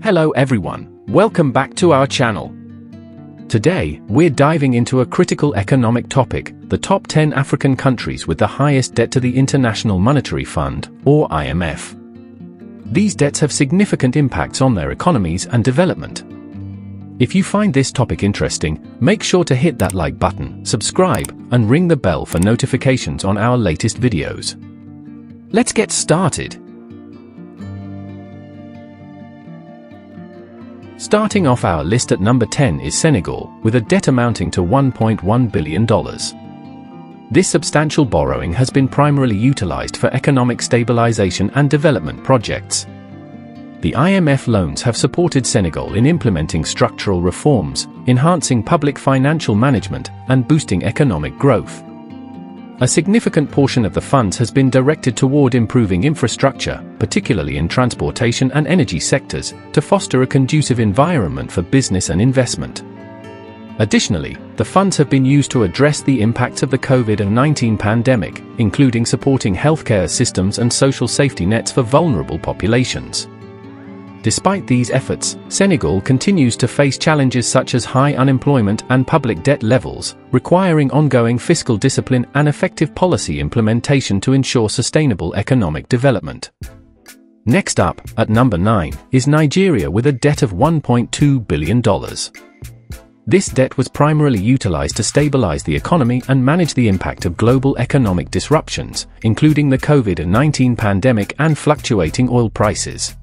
Hello everyone, welcome back to our channel. Today, we're diving into a critical economic topic, the top 10 African countries with the highest debt to the International Monetary Fund, or IMF. These debts have significant impacts on their economies and development. If you find this topic interesting, make sure to hit that like button, subscribe, and ring the bell for notifications on our latest videos. Let's get started. Starting off our list at number 10 is Senegal, with a debt amounting to $1.1 billion. This substantial borrowing has been primarily utilized for economic stabilization and development projects. The IMF loans have supported Senegal in implementing structural reforms, enhancing public financial management, and boosting economic growth. A significant portion of the funds has been directed toward improving infrastructure, particularly in transportation and energy sectors, to foster a conducive environment for business and investment. Additionally, the funds have been used to address the impacts of the COVID-19 pandemic, including supporting healthcare systems and social safety nets for vulnerable populations. Despite these efforts, Senegal continues to face challenges such as high unemployment and public debt levels, requiring ongoing fiscal discipline and effective policy implementation to ensure sustainable economic development. Next up, at number 9, is Nigeria with a debt of $1.2 billion. This debt was primarily utilized to stabilize the economy and manage the impact of global economic disruptions, including the COVID-19 pandemic and fluctuating oil prices.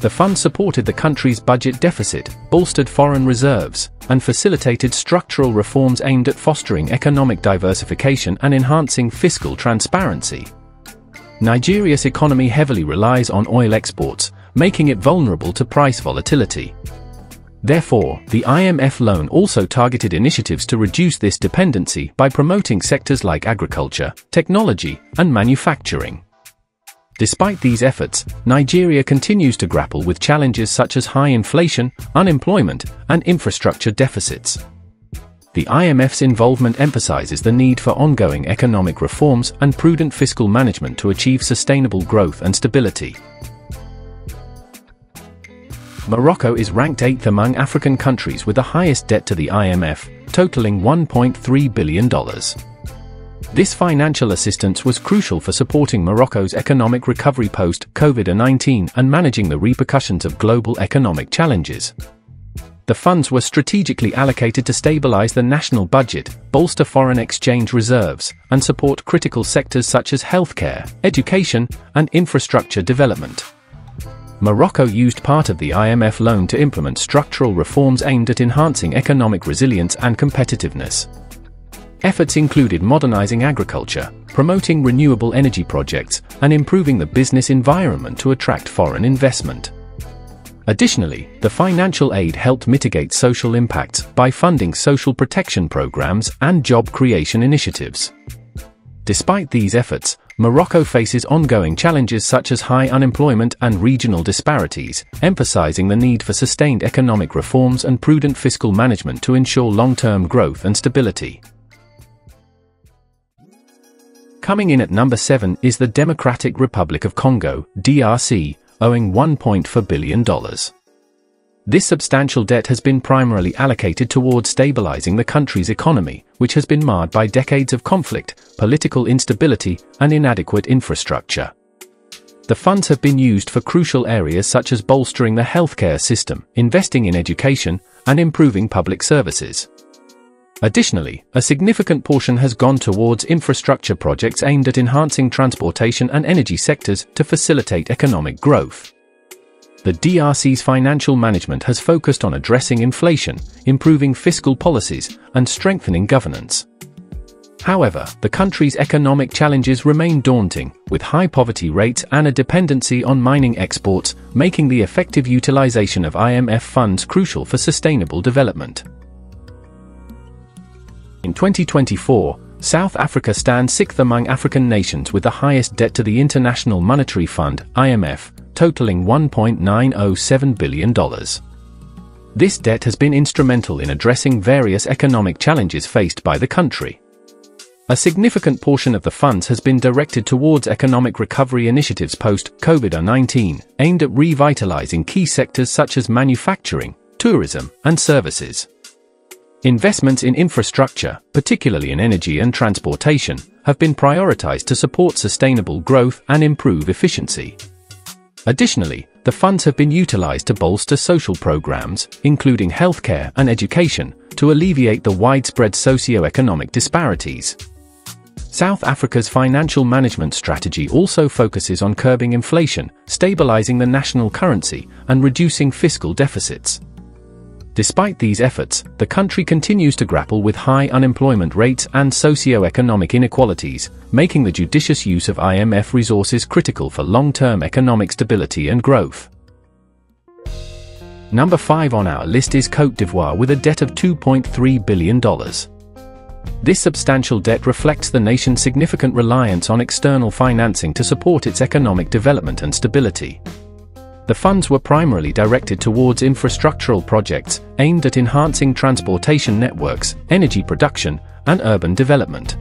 The fund supported the country's budget deficit, bolstered foreign reserves, and facilitated structural reforms aimed at fostering economic diversification and enhancing fiscal transparency. Nigeria's economy heavily relies on oil exports, making it vulnerable to price volatility. Therefore, the IMF loan also targeted initiatives to reduce this dependency by promoting sectors like agriculture, technology, and manufacturing. Despite these efforts, Nigeria continues to grapple with challenges such as high inflation, unemployment, and infrastructure deficits. The IMF's involvement emphasizes the need for ongoing economic reforms and prudent fiscal management to achieve sustainable growth and stability. Morocco is ranked 8th among African countries with the highest debt to the IMF, totaling $1.3 billion. This financial assistance was crucial for supporting Morocco's economic recovery post-COVID-19 and managing the repercussions of global economic challenges. The funds were strategically allocated to stabilize the national budget, bolster foreign exchange reserves, and support critical sectors such as healthcare, education, and infrastructure development. Morocco used part of the IMF loan to implement structural reforms aimed at enhancing economic resilience and competitiveness. Efforts included modernizing agriculture, promoting renewable energy projects, and improving the business environment to attract foreign investment. Additionally, the financial aid helped mitigate social impacts by funding social protection programs and job creation initiatives. Despite these efforts, Morocco faces ongoing challenges such as high unemployment and regional disparities, emphasizing the need for sustained economic reforms and prudent fiscal management to ensure long-term growth and stability. Coming in at number 7 is the Democratic Republic of Congo, DRC, owing $1.4 billion. This substantial debt has been primarily allocated towards stabilizing the country's economy, which has been marred by decades of conflict, political instability, and inadequate infrastructure. The funds have been used for crucial areas such as bolstering the healthcare system, investing in education, and improving public services. Additionally, a significant portion has gone towards infrastructure projects aimed at enhancing transportation and energy sectors to facilitate economic growth. The DRC's financial management has focused on addressing inflation, improving fiscal policies, and strengthening governance. However, the country's economic challenges remain daunting, with high poverty rates and a dependency on mining exports, making the effective utilization of IMF funds crucial for sustainable development. In 2024, South Africa stands 6th among African nations with the highest debt to the International Monetary Fund, IMF, totaling $1.907 billion. This debt has been instrumental in addressing various economic challenges faced by the country. A significant portion of the funds has been directed towards economic recovery initiatives post-COVID-19, aimed at revitalizing key sectors such as manufacturing, tourism, and services. Investments in infrastructure, particularly in energy and transportation, have been prioritized to support sustainable growth and improve efficiency. Additionally, the funds have been utilized to bolster social programs, including healthcare and education, to alleviate the widespread socio-economic disparities. South Africa's financial management strategy also focuses on curbing inflation, stabilizing the national currency, and reducing fiscal deficits. Despite these efforts, the country continues to grapple with high unemployment rates and socio-economic inequalities, making the judicious use of IMF resources critical for long-term economic stability and growth. Number 5 on our list is Cote d'Ivoire with a debt of $2.3 billion. This substantial debt reflects the nation's significant reliance on external financing to support its economic development and stability. The funds were primarily directed towards infrastructural projects aimed at enhancing transportation networks, energy production, and urban development.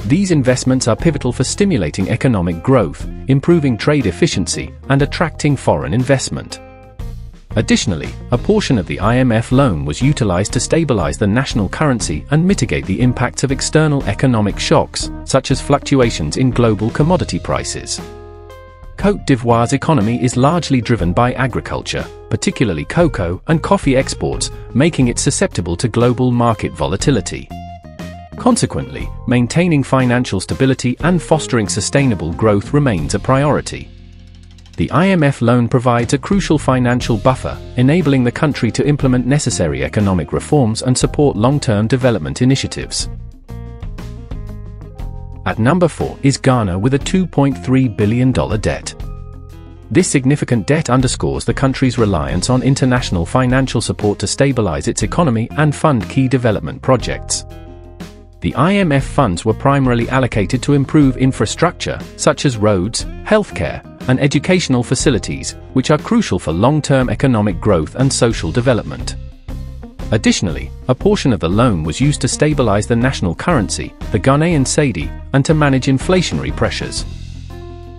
These investments are pivotal for stimulating economic growth, improving trade efficiency, and attracting foreign investment. Additionally, a portion of the IMF loan was utilized to stabilize the national currency and mitigate the impacts of external economic shocks, such as fluctuations in global commodity prices. Cote d'Ivoire's economy is largely driven by agriculture, particularly cocoa and coffee exports, making it susceptible to global market volatility. Consequently, maintaining financial stability and fostering sustainable growth remains a priority. The IMF loan provides a crucial financial buffer, enabling the country to implement necessary economic reforms and support long-term development initiatives. At number 4 is Ghana with a $2.3 billion debt. This significant debt underscores the country's reliance on international financial support to stabilize its economy and fund key development projects. The IMF funds were primarily allocated to improve infrastructure, such as roads, healthcare, and educational facilities, which are crucial for long-term economic growth and social development. Additionally, a portion of the loan was used to stabilize the national currency, the Ghanaian cedi, and to manage inflationary pressures.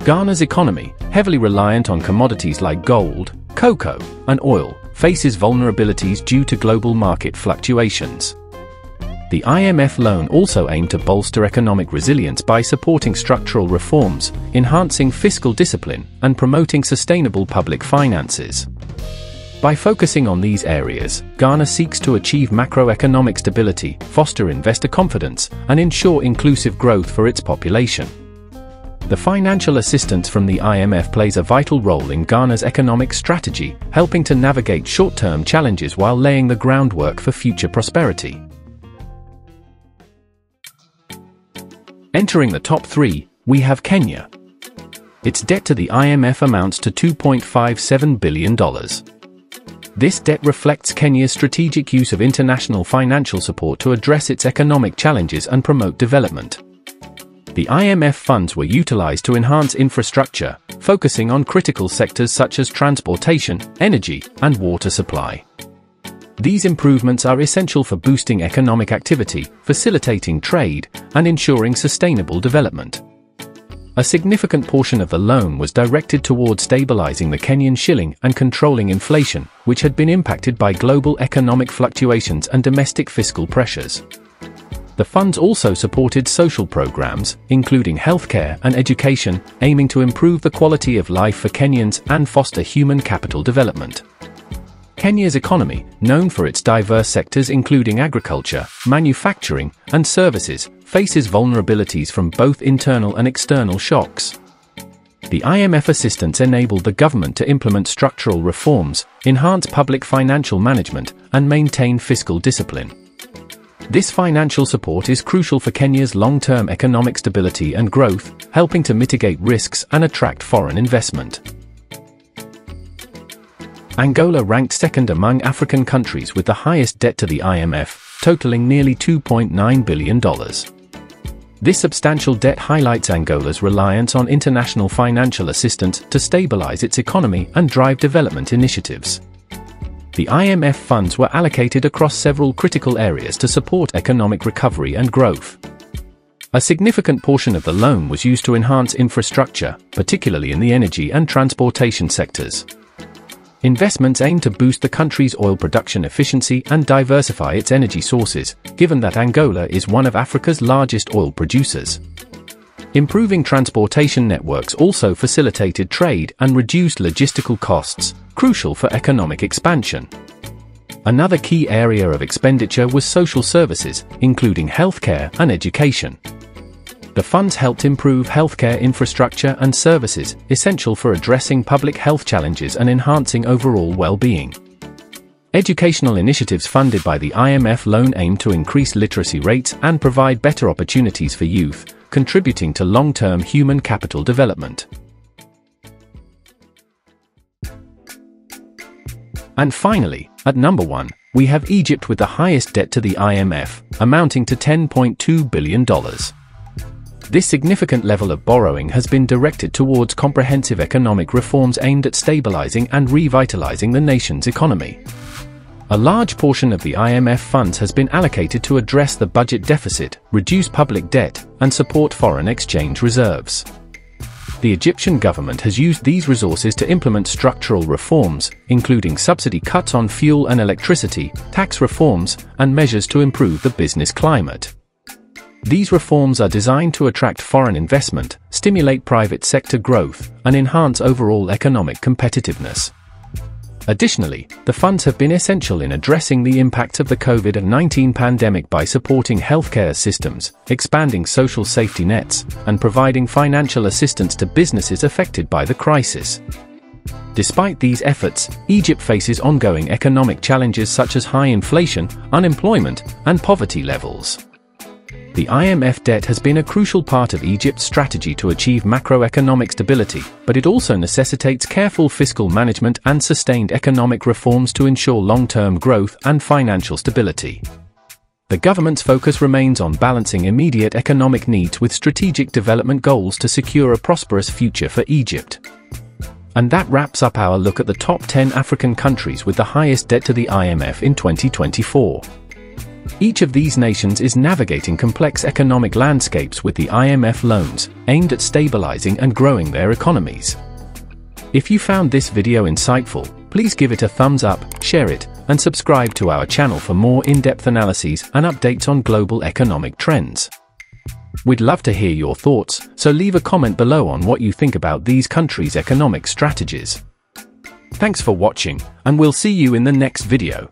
Ghana's economy, heavily reliant on commodities like gold, cocoa, and oil, faces vulnerabilities due to global market fluctuations. The IMF loan also aimed to bolster economic resilience by supporting structural reforms, enhancing fiscal discipline, and promoting sustainable public finances. By focusing on these areas, Ghana seeks to achieve macroeconomic stability, foster investor confidence, and ensure inclusive growth for its population. The financial assistance from the IMF plays a vital role in Ghana's economic strategy, helping to navigate short-term challenges while laying the groundwork for future prosperity. Entering the top 3, we have Kenya. Its debt to the IMF amounts to $2.57 billion. This debt reflects Kenya's strategic use of international financial support to address its economic challenges and promote development. The IMF funds were utilized to enhance infrastructure, focusing on critical sectors such as transportation, energy, and water supply. These improvements are essential for boosting economic activity, facilitating trade, and ensuring sustainable development. A significant portion of the loan was directed towards stabilizing the Kenyan shilling and controlling inflation, which had been impacted by global economic fluctuations and domestic fiscal pressures. The funds also supported social programs, including healthcare and education, aiming to improve the quality of life for Kenyans and foster human capital development. Kenya's economy, known for its diverse sectors including agriculture, manufacturing, and services, faces vulnerabilities from both internal and external shocks. The IMF assistance enabled the government to implement structural reforms, enhance public financial management, and maintain fiscal discipline. This financial support is crucial for Kenya's long-term economic stability and growth, helping to mitigate risks and attract foreign investment. Angola ranked second among African countries with the highest debt to the IMF, totaling nearly $2.9 billion. This substantial debt highlights Angola's reliance on international financial assistance to stabilize its economy and drive development initiatives. The IMF funds were allocated across several critical areas to support economic recovery and growth. A significant portion of the loan was used to enhance infrastructure, particularly in the energy and transportation sectors. Investments aim to boost the country's oil production efficiency and diversify its energy sources, given that Angola is one of Africa's largest oil producers. Improving transportation networks also facilitated trade and reduced logistical costs, crucial for economic expansion. Another key area of expenditure was social services, including healthcare and education. The funds helped improve healthcare infrastructure and services, essential for addressing public health challenges and enhancing overall well-being. Educational initiatives funded by the IMF loan aim to increase literacy rates and provide better opportunities for youth, contributing to long-term human capital development. And finally, at number 1, we have Egypt with the highest debt to the IMF, amounting to $10.2 billion. This significant level of borrowing has been directed towards comprehensive economic reforms aimed at stabilizing and revitalizing the nation's economy. A large portion of the IMF funds has been allocated to address the budget deficit, reduce public debt, and support foreign exchange reserves. The Egyptian government has used these resources to implement structural reforms, including subsidy cuts on fuel and electricity, tax reforms, and measures to improve the business climate. These reforms are designed to attract foreign investment, stimulate private sector growth, and enhance overall economic competitiveness. Additionally, the funds have been essential in addressing the impacts of the COVID-19 pandemic by supporting healthcare systems, expanding social safety nets, and providing financial assistance to businesses affected by the crisis. Despite these efforts, Egypt faces ongoing economic challenges such as high inflation, unemployment, and poverty levels. The IMF debt has been a crucial part of Egypt's strategy to achieve macroeconomic stability, but it also necessitates careful fiscal management and sustained economic reforms to ensure long-term growth and financial stability. The government's focus remains on balancing immediate economic needs with strategic development goals to secure a prosperous future for Egypt. And that wraps up our look at the top 10 African countries with the highest debt to the IMF in 2024. Each of these nations is navigating complex economic landscapes with the IMF loans, aimed at stabilizing and growing their economies. If you found this video insightful, please give it a thumbs up, share it, and subscribe to our channel for more in-depth analyses and updates on global economic trends. We'd love to hear your thoughts, so leave a comment below on what you think about these countries' economic strategies. Thanks for watching, and we'll see you in the next video.